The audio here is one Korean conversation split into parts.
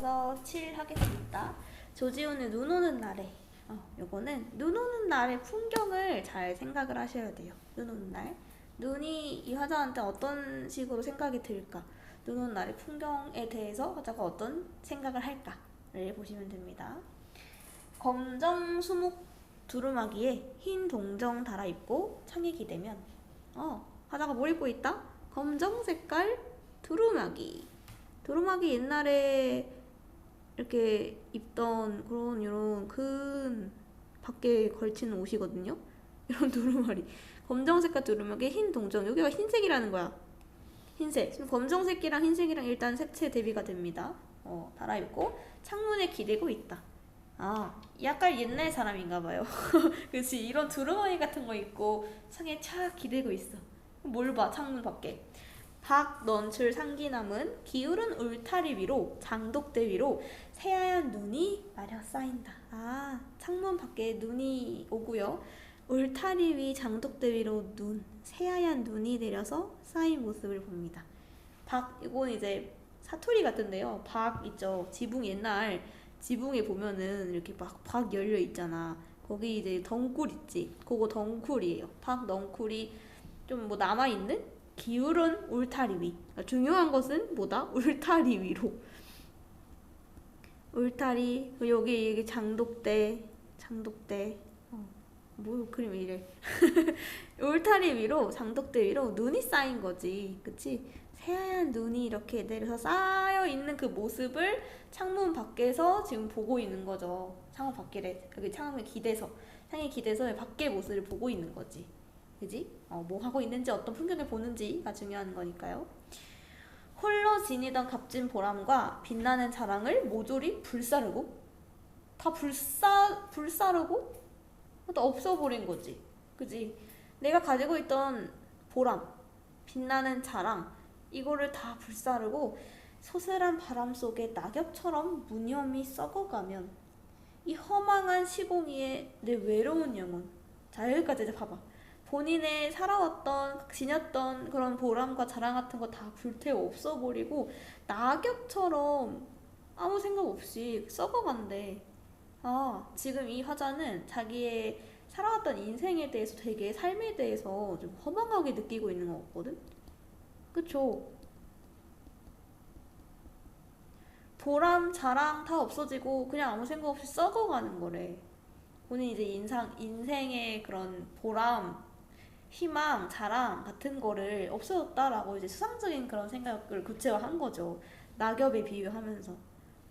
이어서 7 하겠습니다. 조지훈의 눈 오는 날에 요거는 눈 오는 날의 풍경을 잘 생각을 하셔야 돼요. 눈 오는 날 눈이 이 화자한테 어떤 식으로 생각이 들까, 눈 오는 날의 풍경에 대해서 화자가 어떤 생각을 할까를 보시면 됩니다. 검정 수목 두루마기에 흰 동정 달아입고 창에 기대면 화자가 뭘 입고 있다? 검정 색깔 두루마기. 두루마기 옛날에 이렇게 입던 그런 이런 큰 밖에 걸치는 옷이거든요. 이런 두루마리. 검정 색깔 두루마기에 흰 동정. 여기가 흰색이라는 거야. 흰색. 지금 검정색이랑 흰색이랑 일단 색채 대비가 됩니다. 달아입고 창문에 기대고 있다. 약간 옛날 사람인가 봐요. 그치, 이런 두루마리 같은 거 입고 창에 착 기대고 있어. 뭘 봐, 창문 밖에. 박넌출 상기남은 기울은 울타리 위로 장독대 위로 새하얀 눈이 마려 쌓인다. 창문 밖에 눈이 오고요. 울타리 위 장독대 위로 새하얀 눈이 내려서 쌓인 모습을 봅니다. 이건 이제 사투리 같은데요. 박 있죠. 지붕, 옛날 지붕에 보면은 이렇게 막 박 열려 있잖아. 거기 이제 덩굴 있지. 그거 덩굴이에요. 박 넝쿨이 좀 뭐 남아있는 기울은 울타리 위. 그러니까 중요한 것은 뭐다? 울타리 위로. 울타리, 여기 장독대. 뭐 그림이 이래. 울타리 위로, 장독대 위로 눈이 쌓인 거지. 그치? 새하얀 눈이 이렇게 내려서 쌓여 있는 그 모습을 창문 밖에서 지금 보고 있는 거죠. 창문 밖에, 여기 창에 기대서 밖의 모습을 보고 있는 거지. 그지? 뭐 하고 있는지, 어떤 풍경을 보는지가 중요한 거니까요. 홀로 지니던 값진 보람과 빛나는 자랑을 모조리 불사르고, 다 불사르고 다 없어버린 거지. 그지? 내가 가지고 있던 보람, 빛나는 자랑, 이거를 다 불사르고 소슬한 바람 속에 낙엽처럼 무념히 썩어가면 이 허망한 시공이에 내 외로운 영혼. 자, 여기까지 이제 봐봐. 본인의 살아왔던, 지녔던 그런 보람과 자랑 같은 거 다 불태워 없어버리고 낙엽처럼 아무 생각 없이 썩어간대. 지금 이 화자는 자기의 살아왔던 인생에 대해서, 되게 삶에 대해서 좀 허망하게 느끼고 있는 것 같거든? 그쵸? 보람, 자랑 다 없어지고 그냥 아무 생각 없이 썩어가는 거래. 본인 이제 인생의 그런 보람, 희망, 자랑 같은 거를 없어졌다라고 이제 수상적인 그런 생각을 구체화한 거죠. 낙엽에 비유하면서.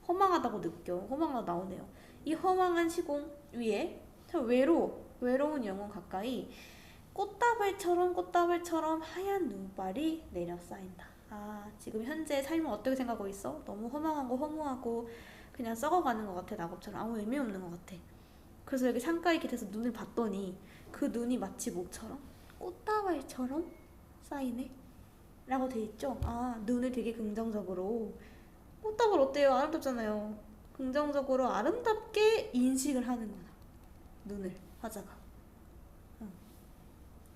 허망하다고 느껴. 허망하다 나오네요. 이 허망한 시공 위에 참 외로운 영혼 가까이 꽃다발처럼 하얀 눈발이 내려 쌓인다. 지금 현재 삶을 어떻게 생각하고 있어? 너무 허망하고 허무하고 그냥 썩어가는 것 같아. 낙엽처럼 아무 의미 없는 것 같아. 그래서 여기 창가에 기대서 눈을 봤더니 그 눈이 마치 뭐처럼? 꽃다발처럼 쌓이네? 라고 돼 있죠? 눈을 되게 긍정적으로. 꽃다발 어때요? 아름답잖아요. 긍정적으로 아름답게 인식을 하는구나. 눈을, 화자가.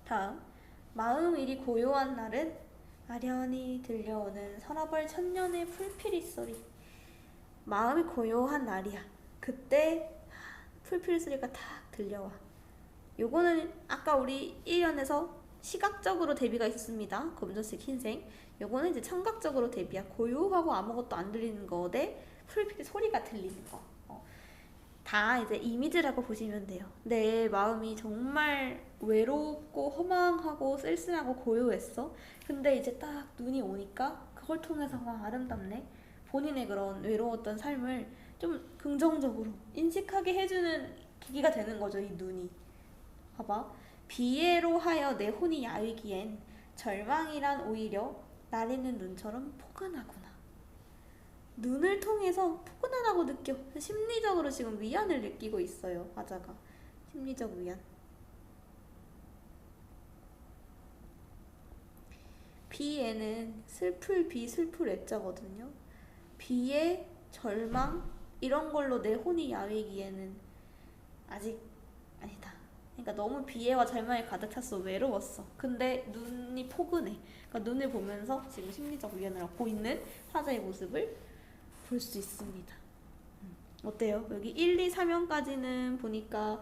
다음. 마음 이리 고요한 날은 아련히 들려오는 서러벌 천년의 풀피리 소리. 마음이 고요한 날이야. 그때 풀피리 소리가 탁 들려와. 요거는 아까 우리 1년에서 시각적으로 대비가 있었습니다. 검정색, 흰색. 요거는 이제 청각적으로 대비야. 고요하고 아무것도 안 들리는 거 대 풀피리 소리가 들리는 거. 다 이제 이미지라고 보시면 돼요. 내 마음이 정말 외롭고 허망하고 쓸쓸하고 고요했어. 근데 이제 딱 눈이 오니까 그걸 통해서 아름답네. 본인의 그런 외로웠던 삶을 좀 긍정적으로 인식하게 해주는 계기가 되는 거죠, 이 눈이. 봐봐. 비애로 하여 내 혼이 야위기엔 절망이란 오히려 나리는 눈처럼 포근하구나. 눈을 통해서 포근하다고 느껴. 심리적으로 지금 위안을 느끼고 있어요, 화자가. 심리적 위안. 비애는 슬플 애자거든요. 비애, 절망 이런 걸로 내 혼이 야위기에는 아직 아니다. 그러니까 너무 비애와 절망에 가득 찼어. 외로웠어. 근데 눈이 포근해. 그러니까 눈을 보면서 지금 심리적 위안을 얻고 있는 화자의 모습을 볼 수 있습니다. 어때요? 여기 1, 2, 3형까지는 보니까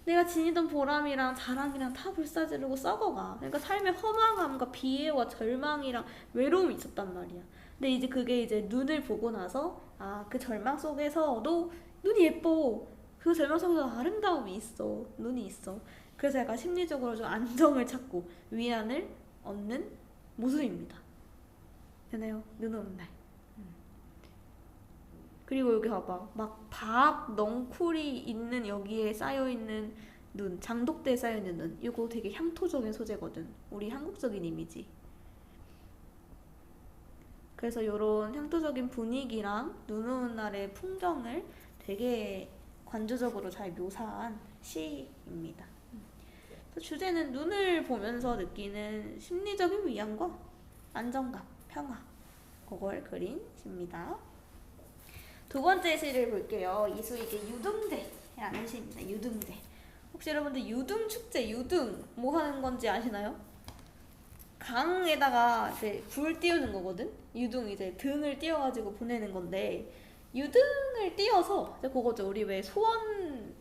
내가 지니던 보람이랑 자랑이랑 다 불사지르고 썩어가. 그러니까 삶의 허망함과 비애와 절망이랑 외로움이 있었단 말이야. 근데 이제 그게 이제 눈을 보고 나서 그 절망 속에서도 눈이 예뻐. 그 절망 속에서 아름다움이 있어. 눈이 있어. 그래서 약간 심리적으로 좀 안정을 찾고 위안을 얻는 모습입니다. 되나요? 눈 오는 날. 그리고 여기 봐봐. 막 박, 넝쿨이 있는 여기에 쌓여있는 눈, 장독대에 쌓여있는 눈. 이거 되게 향토적인 소재거든. 우리 한국적인 이미지. 그래서 이런 향토적인 분위기랑 눈 오는 날의 풍경을 되게 관조적으로 잘 묘사한 시입니다. 주제는 눈을 보면서 느끼는 심리적인 위안과 안정감, 평화. 그걸 그린 시입니다. 두 번째 시를 볼게요. 이수익의 유등제라는 시입니다. 유등제. 혹시 여러분들 유등축제, 유등 뭐 하는 건지 아시나요? 강에다가 이제 불 띄우는 거거든? 유등 이제 등을 띄워가지고 보내는 건데, 유등을 띄워서 이제 그거죠. 우리 왜 소원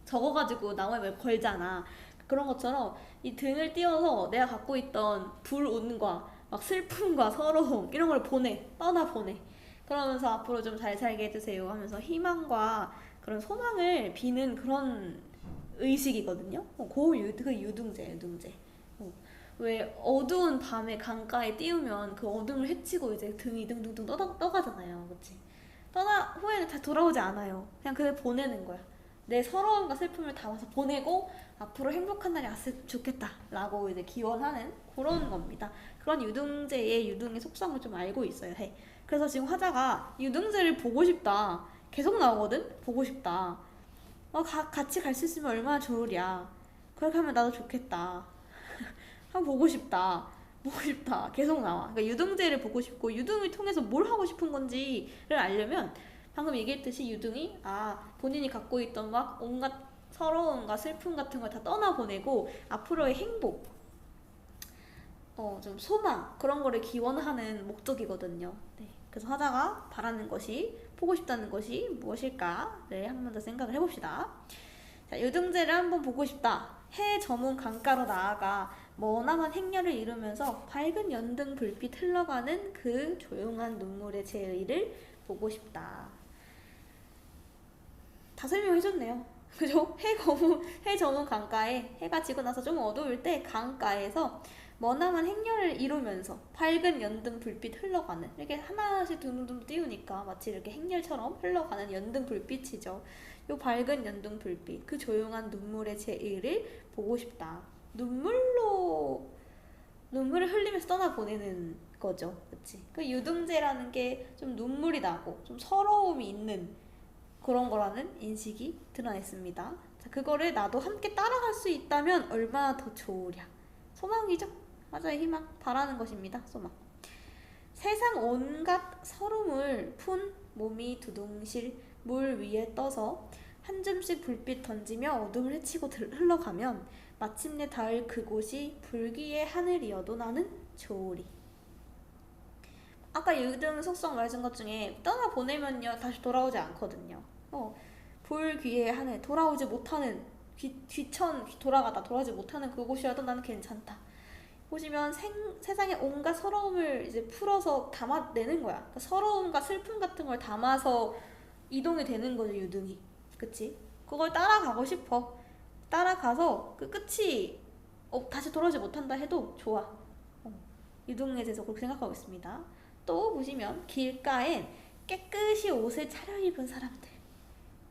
적어가지고 나무에 왜 걸잖아. 그런 것처럼 이 등을 띄워서 내가 갖고 있던 불운과 막 슬픔과 서러움 이런 걸 떠나보내. 그러면서 앞으로 좀 잘 살게 해주세요 하면서 희망과 그런 소망을 비는 그런 의식이거든요. 그 유등제. 왜 어두운 밤에 강가에 띄우면 그 어둠을 헤치고 이제 등이 등등등 떠가잖아요. 그치? 떠나 후에는 다 돌아오지 않아요. 그냥 그걸 보내는 거야. 내 서러움과 슬픔을 담아서 보내고 앞으로 행복한 날이 왔으면 좋겠다 라고 이제 기원하는 그런 겁니다. 그런 유등제의 유등의 속성을 좀 알고 있어야 해. 그래서 지금 화자가 유등제를 보고 싶다 계속 나오거든? 보고 싶다. 같이 갈 수 있으면 얼마나 좋으랴. 그렇게 하면 나도 좋겠다. 한번 보고 싶다 계속 나와. 그러니까 유등제를 보고 싶고 유등을 통해서 뭘 하고 싶은 건지를 알려면 방금 얘기했듯이 유등이 본인이 갖고 있던 막 온갖 서러움과 슬픔 같은 걸 다 떠나보내고 앞으로의 행복, 좀 소망 그런 거를 기원하는 목적이거든요. 네. 그래서 화자가 바라는 것이, 보고 싶다는 것이 무엇일까를 한 번 더 생각을 해봅시다. 자, 유등제를 한번 보고 싶다. 해 저문 강가로 나아가 머나먼 행렬을 이루면서 밝은 연등 불빛 흘러가는 그 조용한 눈물의 제의를 보고 싶다. 다 설명해줬네요. 그죠? 해 저문 강가에 해가 지고 나서 좀 어두울 때 강가에서 머나먼 행렬을 이루면서 밝은 연등 불빛 흘러가는, 이렇게 하나씩 둥둥둥 띄우니까 마치 이렇게 행렬처럼 흘러가는 연등 불빛이죠. 요 밝은 연등 불빛, 그 조용한 눈물의 제의를 보고 싶다. 눈물을 흘리면서 떠나보내는 거죠. 그치? 그 유등제라는 게 좀 눈물이 나고 좀 서러움이 있는 그런 거라는 인식이 드러냈습니다. 자, 그거를 나도 함께 따라갈 수 있다면 얼마나 더 좋으랴. 소망이죠? 맞아요. 희망. 바라는 것입니다. 소망. 세상 온갖 서름을 푼 몸이 두둥실 물 위에 떠서 한 줌씩 불빛 던지며 어둠을 헤치고 흘러가면 마침내 닿을 그곳이 불귀의 하늘이어도 나는 좋으리. 아까 유등 속성 말씀 것 중에 떠나보내면요 다시 돌아오지 않거든요. 불귀의 하늘, 돌아오지 못하는, 돌아오지 못하는 그곳이라도 나는 괜찮다. 보시면 세상의 온갖 서러움을 이제 풀어서 담아내는 거야. 그러니까 서러움과 슬픔 같은 걸 담아서 이동이 되는 거죠, 유등이. 그치? 그걸 따라가고 싶어. 따라가서 그 끝이 다시 돌아오지 못한다 해도 좋아. 유등에 대해서 그렇게 생각하고 있습니다. 또 보시면 길가엔 깨끗이 옷을 차려입은 사람들.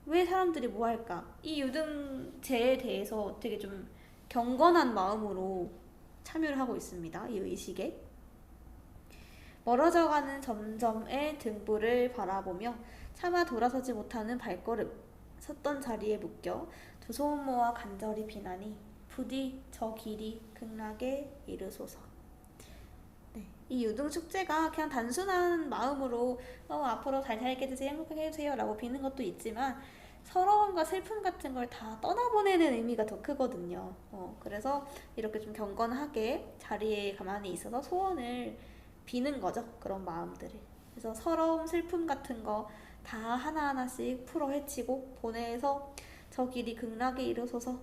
왜 사람들이 뭐 할까? 이 유등제에 대해서 되게 좀 경건한 마음으로 참여를 하고 있습니다. 이 의식에. 멀어져가는 점점의 등불을 바라보며 차마 돌아서지 못하는 발걸음, 섰던 자리에 묶여 두 손 모아 간절히 비나니 부디 저 길이 극락에 이르소서. 네, 이 유등축제가 그냥 단순한 마음으로 앞으로 잘 살게 해주세요, 행복하게 해주세요 라고 비는 것도 있지만 서러움과 슬픔 같은 걸 다 떠나보내는 의미가 더 크거든요. 그래서 이렇게 좀 경건하게 자리에 가만히 있어서 소원을 비는 거죠. 그런 마음들을. 그래서 서러움, 슬픔 같은 거 다 하나하나씩 풀어 헤치고 보내서 저 길이 극락에 이르소서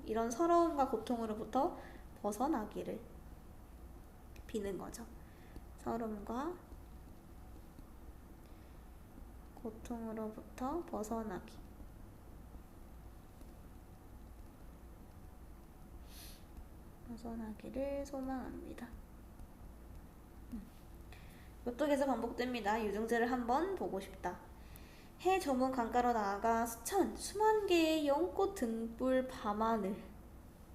이런 서러움과 고통으로부터 벗어나기를 비는 거죠. 서러움과 고통으로부터 벗어나기를 소망합니다. 이것도 계속 반복됩니다. 유등제를 한번 보고 싶다. 해 저문 강가로 나아가 수만 개의 연꽃 등불 밤하늘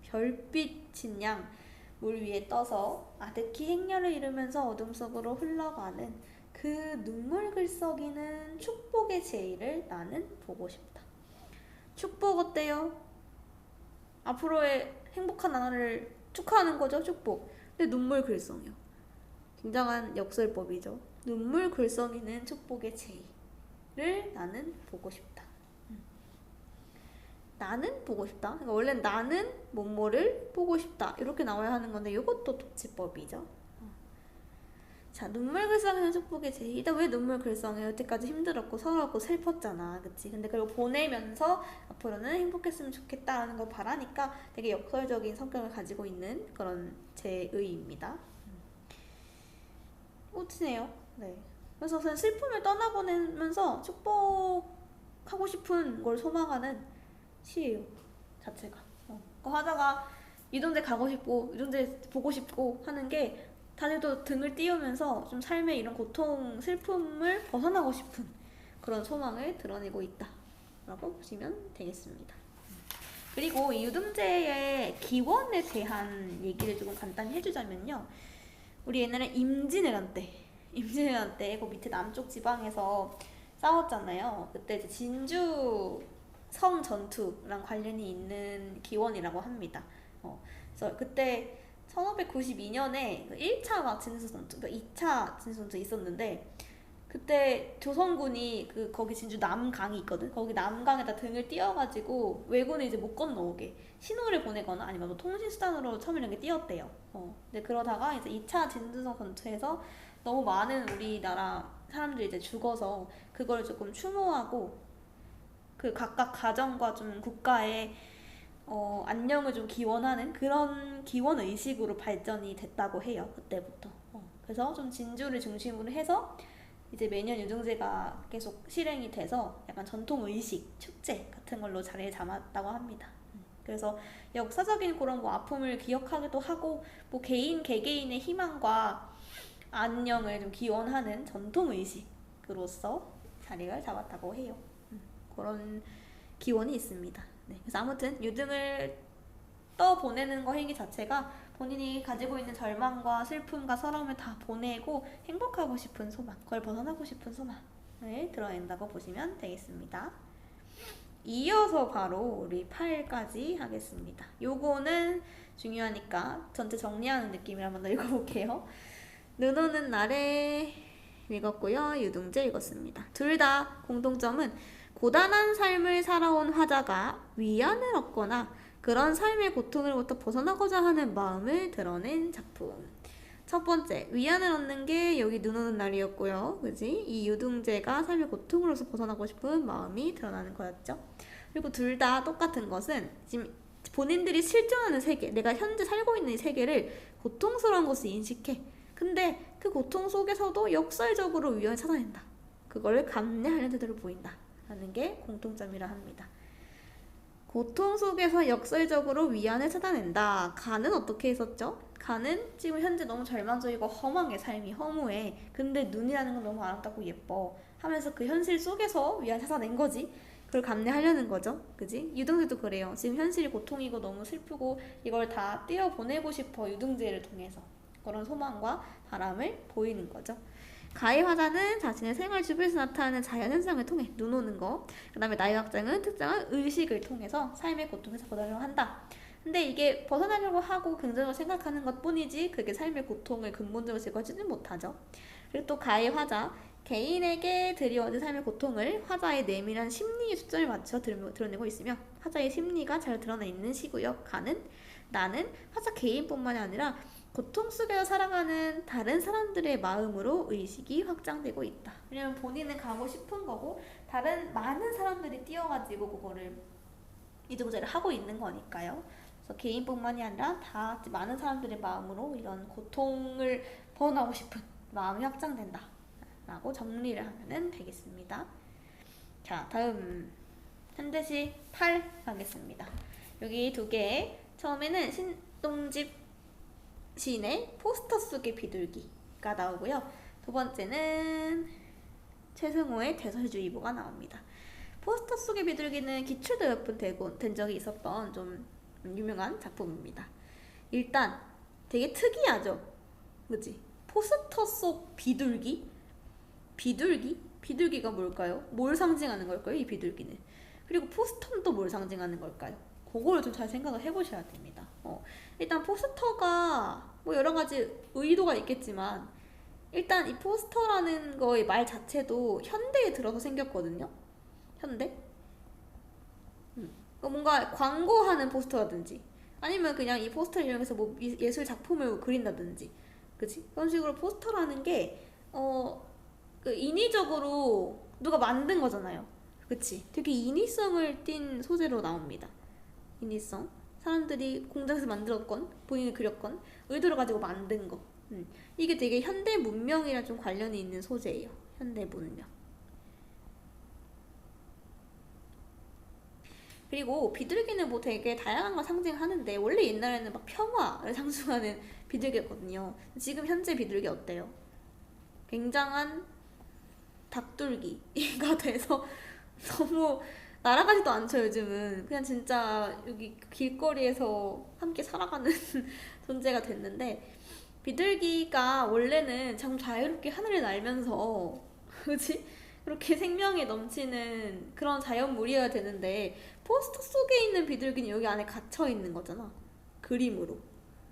별빛인 양 물 위에 떠서 아득히 행렬을 이루면서 어둠 속으로 흘러가는 그 눈물 글썽이는 축복의 제의를 나는 보고 싶다. 축복 어때요? 앞으로의 행복한 나날을 축하하는 거죠, 축복. 근데 눈물 글썽이요. 굉장한 역설법이죠. 눈물 글썽이는 축복의 제의를 나는 보고 싶다. 나는 보고 싶다. 그러니까 원래 나는 뭐뭐를 보고 싶다. 이렇게 나와야 하는 건데 이것도 독치법이죠. 자, 눈물 글썽이는 축복의 제의다. 왜 눈물 글썽해? 여태까지 힘들었고 서러웠고 슬펐잖아. 그치? 근데 그걸 보내면서 앞으로는 행복했으면 좋겠다라는 걸 바라니까 되게 역설적인 성격을 가지고 있는 그런 제의입니다. 멋지네요. 네. 그래서 저는 슬픔을 떠나보내면서 축복하고 싶은 걸 소망하는 시예요. 자체가. 그 화자가 유등제 가고 싶고 유등제 보고 싶고 하는 게 다들도 등을 띄우면서 좀 삶의 이런 고통, 슬픔을 벗어나고 싶은 그런 소망을 드러내고 있다 라고 보시면 되겠습니다. 그리고 이 유등제의 기원에 대한 얘기를 조금 간단히 해주자면요. 우리 옛날에 임진왜란 때 그 밑에 남쪽 지방에서 싸웠잖아요. 그때 이제 진주 성 전투랑 관련이 있는 기원이라고 합니다. 그래서 그때 1592년에 1차 진주 전투, 그러니까 2차 진주 전투 있었는데 그때 조선군이 거기 진주 남강이 있거든. 거기 남강에다 등을 띄워가지고 왜군을 이제 못 건너오게 신호를 보내거나 아니면 뭐 통신수단으로 처음에 이렇게 띄웠대요. 근데 그러다가 이제 2차 진주성 전투에서 너무 많은 우리나라 사람들이 이제 죽어서 그걸 조금 추모하고 그 각각 가정과 좀 국가의 안녕을 좀 기원하는 그런 기원 의식으로 발전이 됐다고 해요. 그때부터. 그래서 좀 진주를 중심으로 해서 이제 매년 유등제가 계속 실행이 돼서 약간 전통 의식, 축제 같은 걸로 자리를 잡았다고 합니다. 그래서 역사적인 그런 뭐 아픔을 기억하기도 하고 뭐 개개인의 희망과 안녕을 좀 기원하는 전통 의식으로서 자리를 잡았다고 해요. 그런 기원이 있습니다. 네, 그래서 아무튼 유등을 떠보내는 거 행위 자체가 본인이 가지고 있는 절망과 슬픔과 서러움을 다 보내고 행복하고 싶은 소망, 그걸 벗어나고 싶은 소망을 드러낸다고 보시면 되겠습니다. 이어서 바로 우리 8까지 하겠습니다. 요거는 중요하니까 전체 정리하는 느낌을 한번 더 읽어볼게요. 눈 오는 날에 읽었고요. 유등제 읽었습니다. 둘 다 공통점은 고단한 삶을 살아온 화자가 위안을 얻거나 그런 삶의 고통으로부터 벗어나고자 하는 마음을 드러낸 작품. 첫 번째, 위안을 얻는 게 여기 눈 오는 날이었고요. 그지? 이 유등제가 삶의 고통으로서 벗어나고 싶은 마음이 드러나는 거였죠. 그리고 둘 다 똑같은 것은 지금 본인들이 실존하는 세계, 내가 현재 살고 있는 이 세계를 고통스러운 것을 인식해. 근데 그 고통 속에서도 역설적으로 위안을 찾아낸다. 그걸 감내하는 태도를 보인다. 라는 게 공통점이라 합니다. 고통 속에서 역설적으로 위안을 찾아낸다. 간은 어떻게 했었죠? 간은 지금 현재 너무 절망적이고 허망해, 삶이 허무해. 근데 눈이라는 건 너무 아름답고 예뻐 하면서 그 현실 속에서 위안 찾아낸 거지. 그걸 감내하려는 거죠. 그지? 유등제도 그래요. 지금 현실이 고통이고 너무 슬프고 이걸 다 떼어보내고 싶어. 유등제를 통해서 그런 소망과 바람을 보이는 거죠. 가해 화자는 자신의 생활 주변에서 나타나는 자연현상을 통해 눈 오는 거, 그 다음에 나의 확장은 특정한 의식을 통해서 삶의 고통에서 벗어나려고 한다. 근데 이게 벗어나려고 하고 긍정적으로 생각하는 것 뿐이지 그게 삶의 고통을 근본적으로 제거하지는 못하죠. 그리고 또 가해 화자, 개인에게 드리워진 삶의 고통을 화자의 내밀한 심리에 초점을 맞춰 드러내고 있으며 화자의 심리가 잘 드러나 있는 시구요. 가는 나는 화자 개인뿐만이 아니라 고통 속에서 살아가는 다른 사람들의 마음으로 의식이 확장되고 있다. 왜냐면 본인은 가고 싶은 거고 다른 많은 사람들이 뛰어가지고 그거를 이두고저를 하고 있는 거니까요. 그래서 개인뿐만이 아니라 다 많은 사람들의 마음으로 이런 고통을 벗어나고 싶은 마음이 확장된다 라고 정리를 하면 되겠습니다. 자, 다음 현대시 8 가겠습니다. 여기 두 개, 처음에는 신동집 시인의 포스터 속의 비둘기가 나오고요. 두 번째는 최승호의 대설주의보가 나옵니다. 포스터 속의 비둘기는 기출도 몇 번 된 적이 있었던 좀 유명한 작품입니다. 일단 되게 특이하죠? 그치? 포스터 속 비둘기? 비둘기가 뭘까요? 뭘 상징하는 걸까요? 이 비둘기는. 그리고 포스터는 또 뭘 상징하는 걸까요? 그거를 좀 잘 생각을 해보셔야 됩니다. 일단 포스터가 뭐 여러 가지 의도가 있겠지만 일단 이 포스터라는 거의 말 자체도 현대에 들어서 생겼거든요. 현대? 뭔가 광고하는 포스터라든지 아니면 그냥 이 포스터를 이용해서 뭐 예술 작품을 그린다든지, 그치? 그런 식으로 포스터라는 게 그 인위적으로 누가 만든 거잖아요. 그치? 되게 인위성을 띤 소재로 나옵니다. 인위성. 사람들이 공장에서 만들었건 본인이 그렸건 의도를 가지고 만든 거. 이게 되게 현대 문명이랑 좀 관련이 있는 소재예요. 현대 문명. 그리고 비둘기는 뭐 되게 다양한 걸 상징하는데 원래 옛날에는 막 평화를 상징하는 비둘기였거든요. 지금 현재 비둘기 어때요? 굉장한 닭둘기가 돼서 너무 날아가지도 않죠. 요즘은 그냥 진짜 여기 길거리에서 함께 살아가는 존재가 됐는데, 비둘기가 원래는 참 자유롭게 하늘을 날면서 그치? 그렇게 생명이 넘치는 그런 자연물이어야 되는데 포스터 속에 있는 비둘기는 여기 안에 갇혀 있는 거잖아. 그림으로.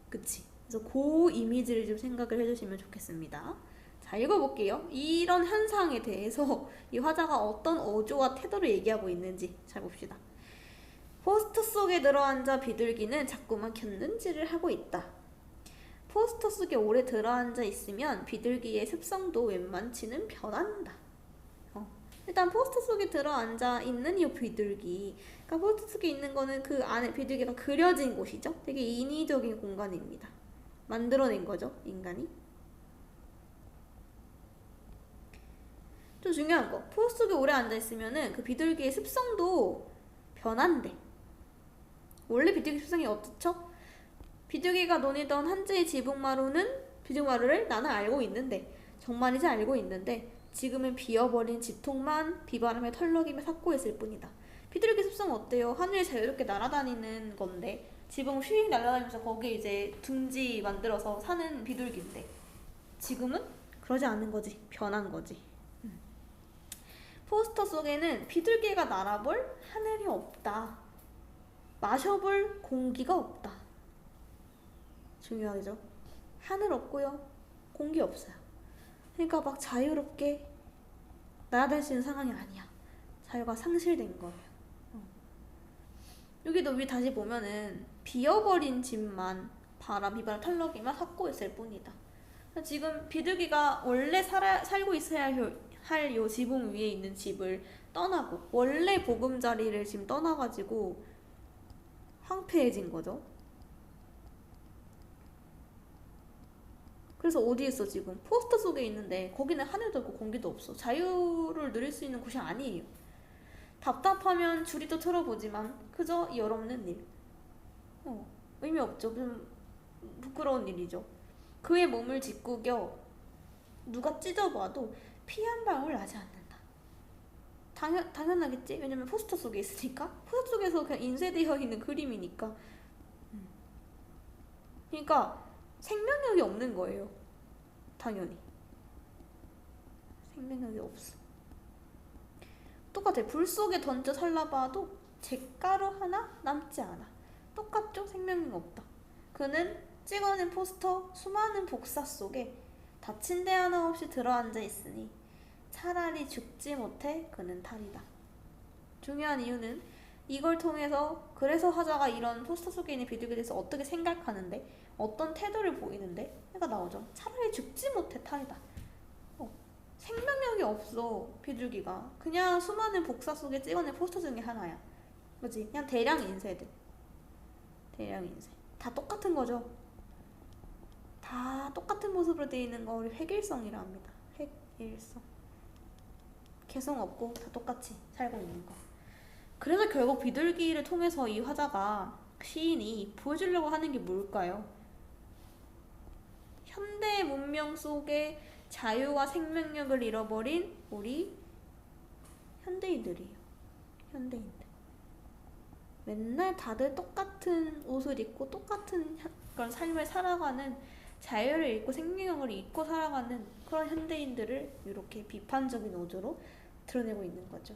그치? 그래서 그 이미지를 좀 생각을 해주시면 좋겠습니다. 자, 읽어볼게요. 이런 현상에 대해서 이 화자가 어떤 어조와 태도를 얘기하고 있는지 잘 봅시다. 포스터 속에 들어앉아 비둘기는 자꾸만 곁눈질을 하고 있다. 포스터 속에 오래 들어앉아 있으면 비둘기의 습성도 웬만치는 변한다. 일단 포스터 속에 들어앉아 있는 이 비둘기, 그러니까 포스터 속에 있는 거는 그 안에 비둘기가 그려진 곳이죠. 되게 인위적인 공간입니다. 만들어낸 거죠, 인간이. 좀 중요한 거, 포스터 속에 오래 앉아있으면은 그 비둘기의 습성도 변한대. 원래 비둘기 습성이 어떻죠? 비둘기가 논이던 한지의 비둥마루를 나는 알고 있는데, 정말이지 알고 있는데 지금은 비어버린 지통만 비바람에 털럭이며 삭고 있을 뿐이다. 비둘기 습성 어때요? 하늘에 자유롭게 날아다니는 건데, 지붕 휙 날아다니면서 거기에 이제 둥지 만들어서 사는 비둘기인데 지금은 그러지 않은 거지. 변한 거지. 포스터 속에는 비둘기가 날아볼 하늘이 없다. 마셔볼 공기가 없다. 중요하죠? 하늘 없고요, 공기 없어요. 그러니까 막 자유롭게 날아다닐 수 있는 상황이 아니야. 자유가 상실된 거예요. 여기도 위 다시 보면은 비어버린 집만 비바람 털럭이만 삭고 있을 뿐이다. 지금 비둘기가 원래 살고 있어야 할 요 지붕 위에 있는 집을 떠나고 원래 보금자리를 지금 떠나가지고 황폐해진 거죠. 그래서 어디 있어 지금? 포스터 속에 있는데 거기는 하늘도 없고 공기도 없어. 자유를 누릴 수 있는 곳이 아니에요. 답답하면 줄이도 틀어보지만 그저 열 없는 일. 의미 없죠. 좀 부끄러운 일이죠. 그의 몸을 짓구겨 누가 찢어봐도 피 한 방울 나지 않는다. 당연하겠지? 왜냐면 포스터 속에 있으니까. 포스터 속에서 그냥 인쇄되어 있는 그림이니까. 그러니까 생명력이 없는 거예요. 당연히 생명력이 없어. 똑같아. 불 속에 던져 살라봐도 잿가루 하나 남지 않아. 똑같죠? 생명력 없다. 그는 찍어낸 포스터 수많은 복사 속에 닫힌 데 하나 없이 들어앉아 있으니 차라리 죽지 못해 그는 탈이다. 중요한 이유는 이걸 통해서 그래서 화자가 이런 포스터 속에 있는 비둘기에 대해서 어떻게 생각하는데 어떤 태도를 보이는데 해가 나오죠. 차라리 죽지 못해 탈이다. 생명력이 없어 비둘기가. 그냥 수많은 복사 속에 찍어낸 포스터 중에 하나야. 그치? 그냥 대량 인쇄들. 대량 인쇄. 다 똑같은 거죠. 다 똑같은 모습으로 되어 있는 걸 획일성이라 합니다. 획일성. 개성 없고 다 똑같이 살고 있는 거. 그래서 결국 비둘기를 통해서 이 화자가, 시인이 보여주려고 하는 게 뭘까요? 현대 문명 속에 자유와 생명력을 잃어버린 우리 현대인들이에요. 현대인들. 맨날 다들 똑같은 옷을 입고 똑같은 그런 삶을 살아가는, 자유를 잃고 생명력을 잃고 살아가는 그런 현대인들을 이렇게 비판적인 어조로 드러내고 있는 거죠.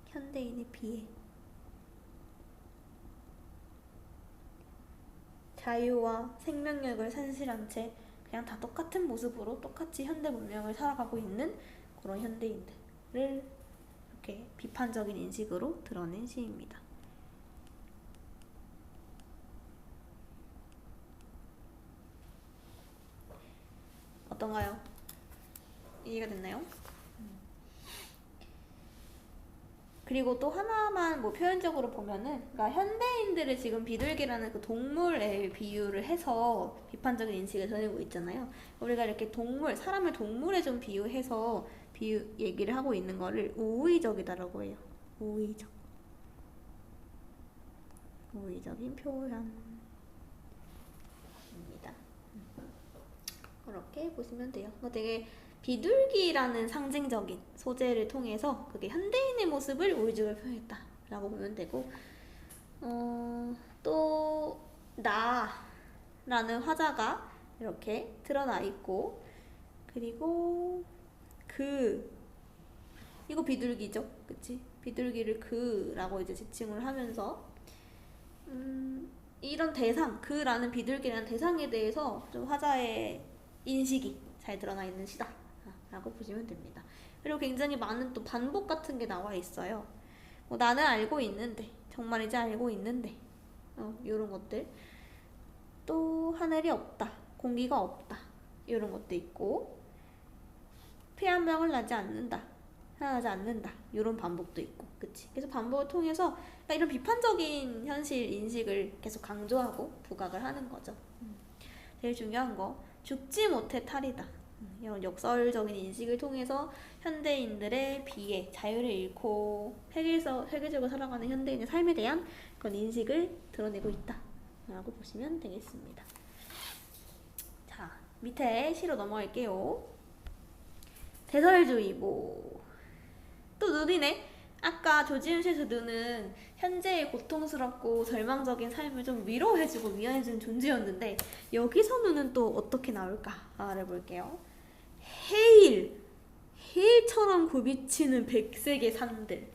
현대인의 비애. 자유와 생명력을 산실한 채 그냥 다 똑같은 모습으로 똑같이 현대 문명을 살아가고 있는 그런 현대인들을 이렇게 비판적인 인식으로 드러낸 시입니다. 어떤가요? 이해가 됐나요? 그리고 또 하나만 뭐 표현적으로 보면은, 그러니까 현대인들을 지금 비둘기라는 그 동물에 비유를 해서 비판적인 인식을 전하고 있잖아요. 우리가 이렇게 동물, 사람을 동물에 좀 비유해서 얘기를 하고 있는 거를 우의적이다라고 해요. 우의적. 우의적인 표현입니다. 그렇게 보시면 돼요. 되게 비둘기라는 상징적인 소재를 통해서 그게 현대인의 모습을 우의적으로 표현했다 라고 보면 되고, 또 나라는 화자가 이렇게 드러나 있고, 그리고 이거 비둘기죠, 그치? 비둘기를 그라고 이제 지칭을 하면서 이런 대상, 그라는 비둘기라는 대상에 대해서 좀 화자의 인식이 잘 드러나 있는 시다 라고 보시면 됩니다. 그리고 굉장히 많은 또 반복 같은 게 나와 있어요. 나는 알고 있는데, 정말이지 알고 있는데, 이런 것들. 또 하늘이 없다, 공기가 없다, 이런 것도 있고, 피 한 방울 나지 않는다, 나지 않는다, 이런 반복도 있고, 그치? 그래서 반복을 통해서 그러니까 이런 비판적인 현실 인식을 계속 강조하고 부각을 하는 거죠. 제일 중요한 거, 죽지 못해 탈이다. 이런 역설적인 인식을 통해서 현대인들의 비애, 자유를 잃고 획일적으로 살아가는 현대인의 삶에 대한 그런 인식을 드러내고 있다 라고 보시면 되겠습니다. 자, 밑에 시로 넘어갈게요. 대설주의보. 또 눈이네. 아까 조지훈 씨에서 눈은 현재의 고통스럽고 절망적인 삶을 좀 위로해주고 위안해주는 존재였는데, 여기서 눈은 또 어떻게 나올까를 볼게요. 해일처럼 굽이치는 백색의 산들.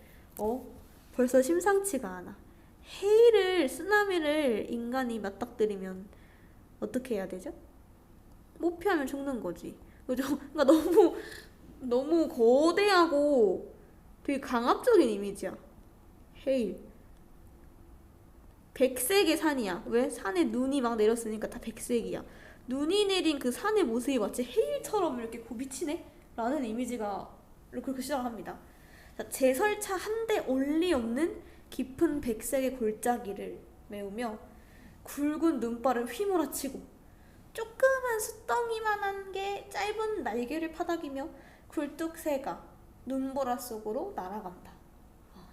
벌써 심상치가 않아. 해일을, 쓰나미를 인간이 맞닥뜨리면 어떻게 해야 되죠? 못 피하면 죽는 거지. 그죠? 그러니까 너무 거대하고 되게 강압적인 이미지야. 해일. 백색의 산이야. 왜? 산에 눈이 막 내렸으니까 다 백색이야. 눈이 내린 그 산의 모습이 마치 해일처럼 이렇게 굽이치네? 라는 이미지가 그렇게 시작합니다. 제설차 한 대 올리 없는 깊은 백색의 골짜기를 메우며 굵은 눈발을 휘몰아치고 조그만 숫덩이만한 게 짧은 날개를 파닥이며 굴뚝새가 눈보라 속으로 날아간다.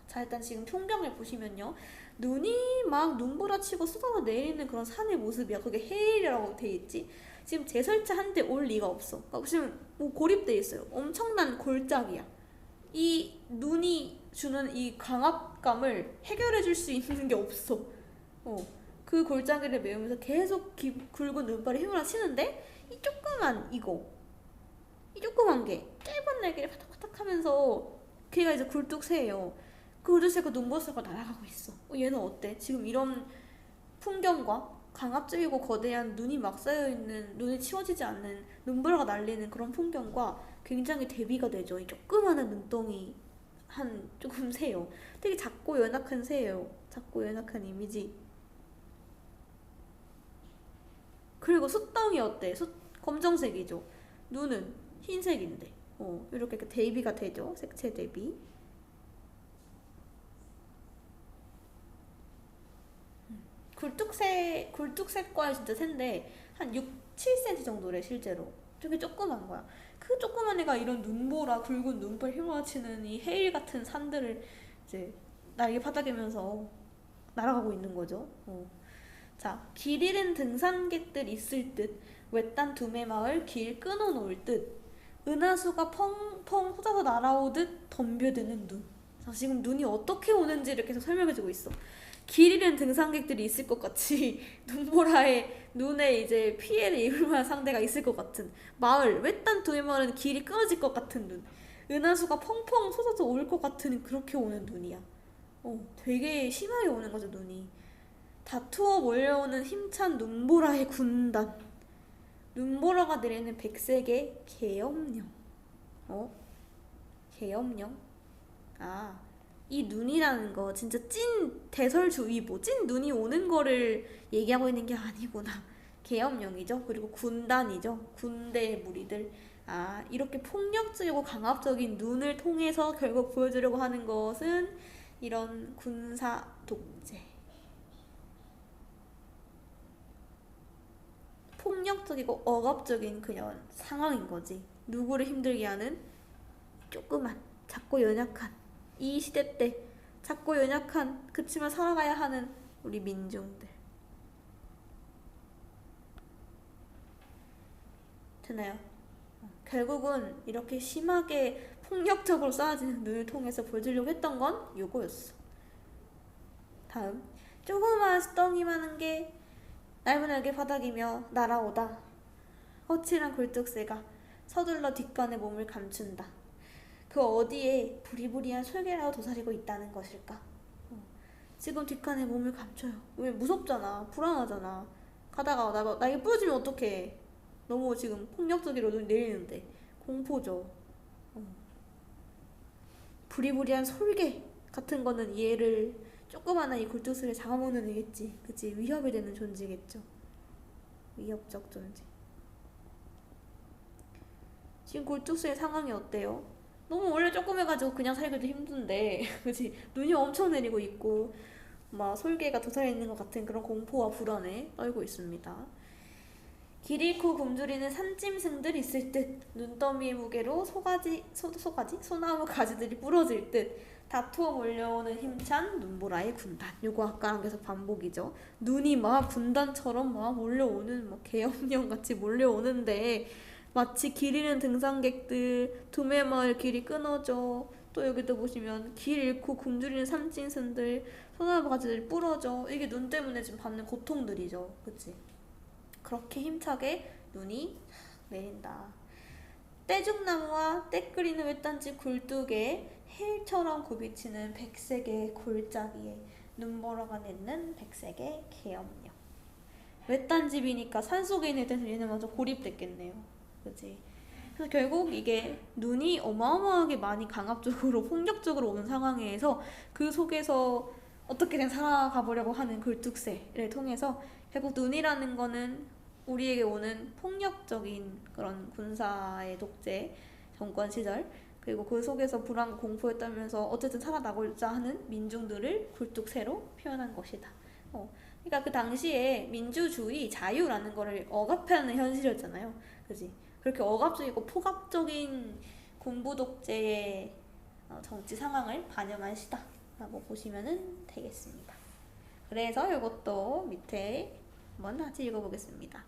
자, 일단 지금 풍경을 보시면요, 눈이 막 눈보라치고 쏟아져 내리는 그런 산의 모습이야. 그게 해일이라고 돼 있지. 지금 제설차 한 대 올 리가 없어. 그러니까 지금 뭐 고립돼 있어요. 엄청난 골짜기야. 이 눈이 주는 이 강압감을 해결해 줄 수 있는 게 없어. 그 골짜기를 메우면서 계속 굵은 눈발이 휘몰아치는데, 이 조그만 게 짧은 날개를 파닥파닥 하면서 걔가 이제 굴뚝새예요. 그 굴뚝새가 눈보라가 날아가고 있어. 얘는 어때? 지금 이런 풍경과 강압적이고 거대한 눈이 막 쌓여있는, 눈이 치워지지 않는 눈보라가 날리는 그런 풍경과 굉장히 대비가 되죠. 이 조그마한 눈덩이 조금 새요. 되게 작고 연약한 새예요. 작고 연약한 이미지. 그리고 숫덩이 어때? 검정색이죠. 눈은 흰색인데. 이렇게 대비가 되죠. 색채 대비. 굴뚝색과의 진짜 새인데 한 6, 7cm 정도래 실제로. 되게 조그만 거야. 그 조그만 애가 이런 눈보라 굵은 눈발 휘몰아치는 이 헤일 같은 산들을 이제 날개 파닥이면서 날아가고 있는 거죠. 자, 길 잃은 등산객들 있을 듯 외딴 두메마을 길 끊어놓을 듯 은하수가 펑펑 쏟아서 날아오듯 덤벼드는 눈. 자, 지금 눈이 어떻게 오는지를 계속 설명해주고 있어. 길 잃은 등산객들이 있을 것 같이 눈보라에 눈에 이제 피해를 입을 만한 상대가 있을 것 같은 마을, 외딴 두메마을은 길이 끊어질 것 같은 눈. 은하수가 펑펑 쏟아져 올 것 같은 그렇게 오는 눈이야. 되게 심하게 오는 거죠, 눈이. 다투어 몰려오는 힘찬 눈보라의 군단. 눈보라가 내리는 백색의 계엄령. 계엄령? 아, 이 눈이라는 거 진짜 찐 대설주의보, 찐 눈이 오는 거를 얘기하고 있는 게 아니구나. 계엄령이죠. 그리고 군단이죠. 군대의 무리들. 아, 이렇게 폭력적이고 강압적인 눈을 통해서 결국 보여주려고 하는 것은 이런 군사 독재. 폭력적이고 억압적인 그냥 상황인 거지. 누구를 힘들게 하는 조그만, 작고 연약한 이 시대 때 작고 연약한 그치만 살아가야 하는 우리 민중들. 되나요? 결국은 이렇게 심하게 폭력적으로 쏟아지는 눈을 통해서 보여주려고 했던 건 요거였어. 다음, 조그만 수덩이만한 게 얇은 날개 바닥이며 날아오다. 거칠한 굴뚝새가 서둘러 뒷간에 몸을 감춘다. 그 어디에 부리부리한 솔개라도 도사리고 있다는 것일까? 지금 뒷간에 몸을 감춰요. 왜? 무섭잖아. 불안하잖아. 가다가 나에게 부러지면 어떡해. 너무 지금 폭력적으로 내리는데 공포죠. 부리부리한 솔개 같은 거는 얘를 조그마한 이 굴뚝새를 잡아먹는 애겠지. 그치? 위협이 되는 존재겠죠. 위협적 존재. 지금 굴뚝새의 상황이 어때요? 너무 원래 조그매가지고 그냥 살기도 힘든데 그치? 눈이 엄청 내리고 있고 막 솔개가 도사리는 것 같은 그런 공포와 불안에 떨고 있습니다. 길 잃고 굶주리는 산짐승들 있을 듯 눈더미의 무게로 소나무 가지들이 부러질 듯 다투어 몰려오는 힘찬 눈보라의 군단. 요거 아까랑 계속 반복이죠. 눈이 막 군단처럼 막 몰려오는 막 계엄령 같이 몰려오는데 마치 길 잃은 등산객들, 두메마을 길이 끊어져. 또 여기도 보시면 길 잃고 굶주리는 산짐승들, 소나무 가지들이 부러져. 이게 눈 때문에 지금 받는 고통들이죠. 그치? 그렇게 힘차게 눈이 내린다. 떼죽나무와 떼끓이는 외딴집 굴뚝에 헬처럼 굽이치는 백색의 골짜기에 눈보라가 내는 백색의 계엄령. 외딴집이니까 산속에 있는 애들 얘는 완전 고립됐겠네요. 그치? 그래서 결국 이게 눈이 어마어마하게 많이 강압적으로 폭력적으로 오는 상황에서 그 속에서 어떻게든 살아가 보려고 하는 굴뚝새를 통해서 결국 눈이라는 거는 우리에게 오는 폭력적인 그런 군사의 독재 정권 시절 그리고 그 속에서 불안과 공포에 떨면서 어쨌든 살아나고자 하는 민중들을 굴뚝새로 표현한 것이다. 그러니까 그 당시에 민주주의, 자유라는 거를 억압하는 현실이었잖아요. 그지? 그렇게 억압적이고 폭압적인 군부 독재의 정치 상황을 반영한 시다라고 보시면 되겠습니다. 그래서 이것도 밑에 한번 같이 읽어보겠습니다.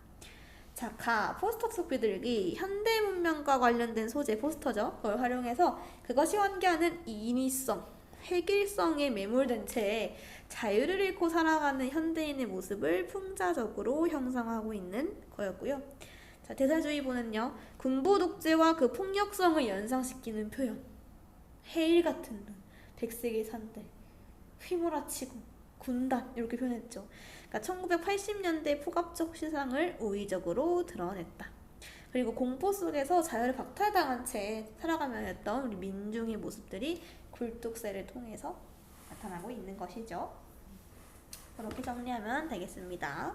자, 포스터 속 비둘기 현대문명과 관련된 소재 포스터죠. 그걸 활용해서 그것이 환기하는 인위성, 획일성에 매몰된 채 자유를 잃고 살아가는 현대인의 모습을 풍자적으로 형상화하고 있는 거였고요. 자, 대사주의보는요. 군부 독재와 그 폭력성을 연상시키는 표현. 해일 같은 눈, 백색의 산들, 휘몰아치고 군단 이렇게 표현했죠. 그러니까 1980년대 폭압적 시상을 우의적으로 드러냈다. 그리고 공포 속에서 자유를 박탈당한 채 살아가며 했던 우리 민중의 모습들이 굴뚝새를 통해서 나타나고 있는 것이죠. 그렇게 정리하면 되겠습니다.